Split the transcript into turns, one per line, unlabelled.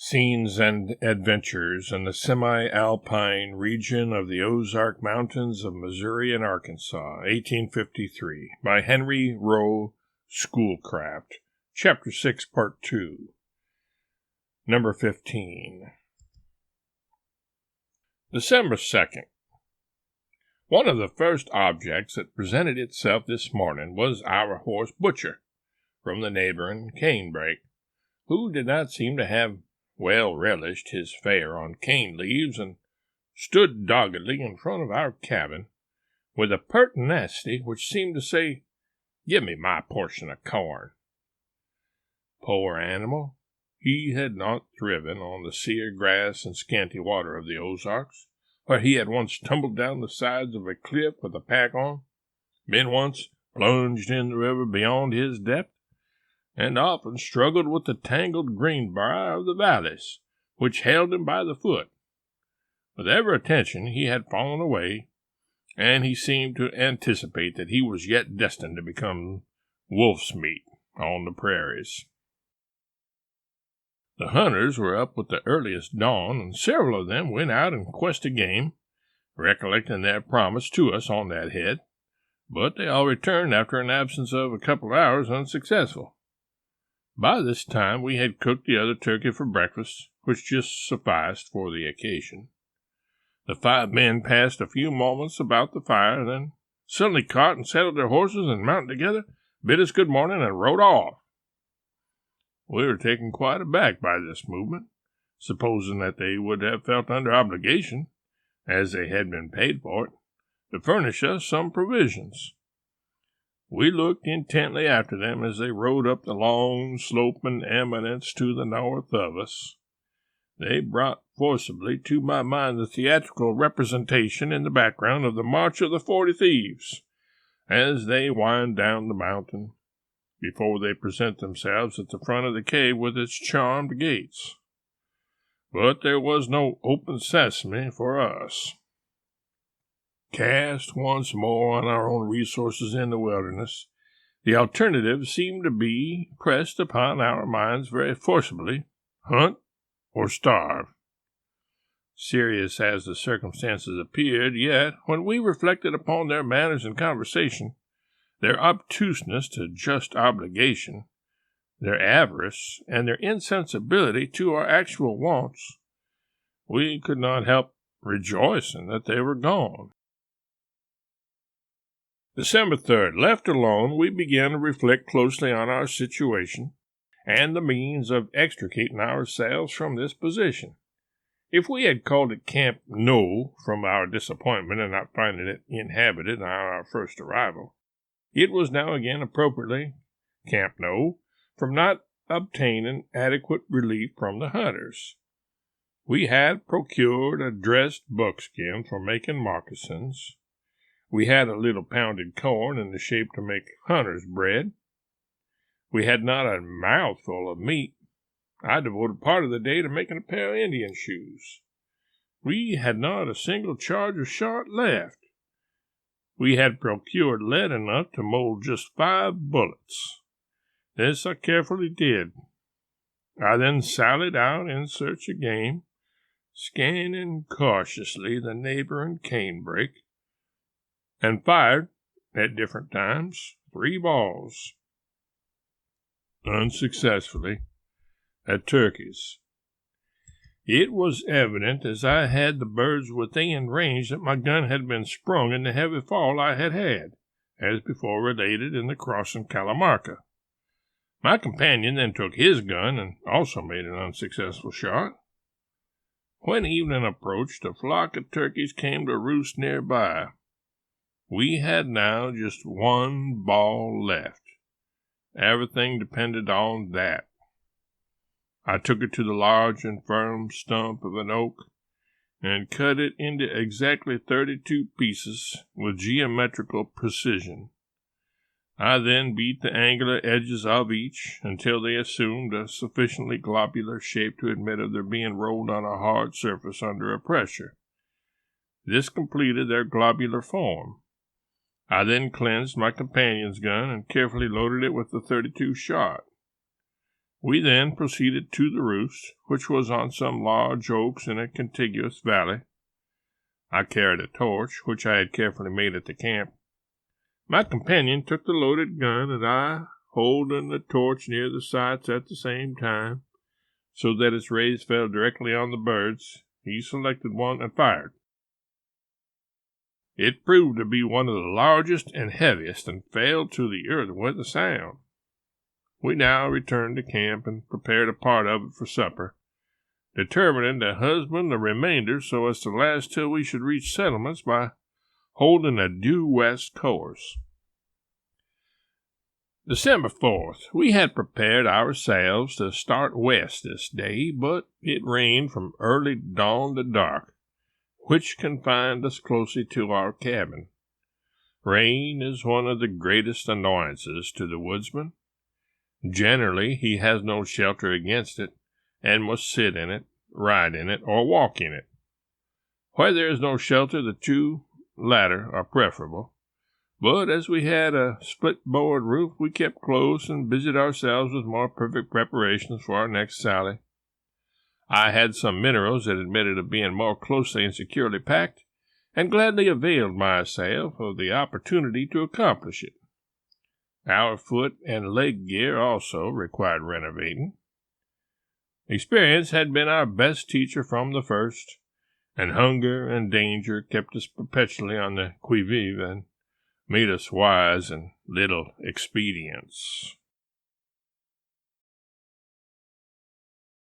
Scenes and Adventures in the Semi-Alpine region of the Ozark Mountains of Missouri and Arkansas, 1853, by Henry Rowe, Schoolcraft, Chapter 6, Part 2, Number 15. December 2nd. One of the first objects that presented itself this morning was our horse Butcher, from the neighboring canebrake, who did not seem to have well relished his fare on cane leaves, and stood doggedly in front of our cabin, with a pertinacity which seemed to say, "Give me my portion of corn." Poor animal, he had not thriven on the sere grass and scanty water of the Ozarks, where he had once tumbled down the sides of a cliff with a pack on, been once plunged in the river beyond his depth, and often struggled with the tangled greenbrier of the valleys, which held him by the foot. With every attention he had fallen away, and he seemed to anticipate that he was yet destined to become wolf's meat on the prairies. The hunters were up with the earliest dawn, and several of them went out in quest of game, recollecting their promise to us on that head, but they all returned after an absence of a couple of hours unsuccessful. By this time we had cooked the other turkey for breakfast, which just sufficed for the occasion. The 5 men passed a few moments about the fire, then suddenly caught and saddled their horses and mounted together, bid us good morning, and rode off. We were taken quite aback by this movement, supposing that they would have felt under obligation, as they had been paid for it, to furnish us some provisions. We looked intently after them as they rode up the long, sloping eminence to the north of us. They brought forcibly to my mind the theatrical representation in the background of the March of the 40 Thieves, as they wind down the mountain, before they present themselves at the front of the cave with its charmed gates. But there was no open sesame for us. Cast once more on our own resources in the wilderness, the alternative seemed to be pressed upon our minds very forcibly: hunt or starve. Serious as the circumstances appeared, yet, when we reflected upon their manners and conversation, their obtuseness to just obligation, their avarice, and their insensibility to our actual wants, we could not help rejoicing that they were gone. December 3rd. Left alone, we began to reflect closely on our situation and the means of extricating ourselves from this position. If we had called it Camp No from our disappointment in not finding it inhabited on our first arrival, it was now again appropriately Camp No from not obtaining adequate relief from the hunters. We had procured a dressed buckskin for making moccasins. We had a little pounded corn in the shape to make hunter's bread. We had not a mouthful of meat. I devoted part of the day to making a pair of Indian shoes. We had not a single charge of shot left. We had procured lead enough to mold just 5 bullets. This I carefully did. I then sallied out in search of game, scanning cautiously the neighboring canebrake, and fired, at different times, 3 balls, unsuccessfully, at turkeys. It was evident, as I had the birds within range, that my gun had been sprung in the heavy fall I had had, as before related in the crossing Calamarca. My companion then took his gun and also made an unsuccessful shot. When evening approached, a flock of turkeys came to roost nearby. We had now just 1 ball left. Everything depended on that. I took it to the large and firm stump of an oak and cut it into exactly 32 pieces with geometrical precision. I then beat the angular edges of each until they assumed a sufficiently globular shape to admit of their being rolled on a hard surface under a pressure. This completed their globular form. I then cleansed my companion's gun and carefully loaded it with the .32 shot. We then proceeded to the roost, which was on some large oaks in a contiguous valley. I carried a torch, which I had carefully made at the camp. My companion took the loaded gun, and I, holding the torch near the sights at the same time, so that its rays fell directly on the birds, he selected one and fired. It proved to be one of the largest and heaviest, and fell to the earth with a sound. We now returned to camp and prepared a part of it for supper, determining to husband the remainder so as to last till we should reach settlements by holding a due west course. December 4th. We had prepared ourselves to start west this day, but it rained from early dawn to dark, which confined us closely to our cabin. Rain is one of the greatest annoyances to the woodsman. Generally, he has no shelter against it, and must sit in it, ride in it, or walk in it. Where there is no shelter, the two latter are preferable. But as we had a split-board roof, we kept close and busied ourselves with more perfect preparations for our next sally. I had some minerals that admitted of being more closely and securely packed, and gladly availed myself of the opportunity to accomplish it. Our foot and leg gear also required renovating. Experience had been our best teacher from the first, and hunger and danger kept us perpetually on the qui-vive and made us wise in little expedients.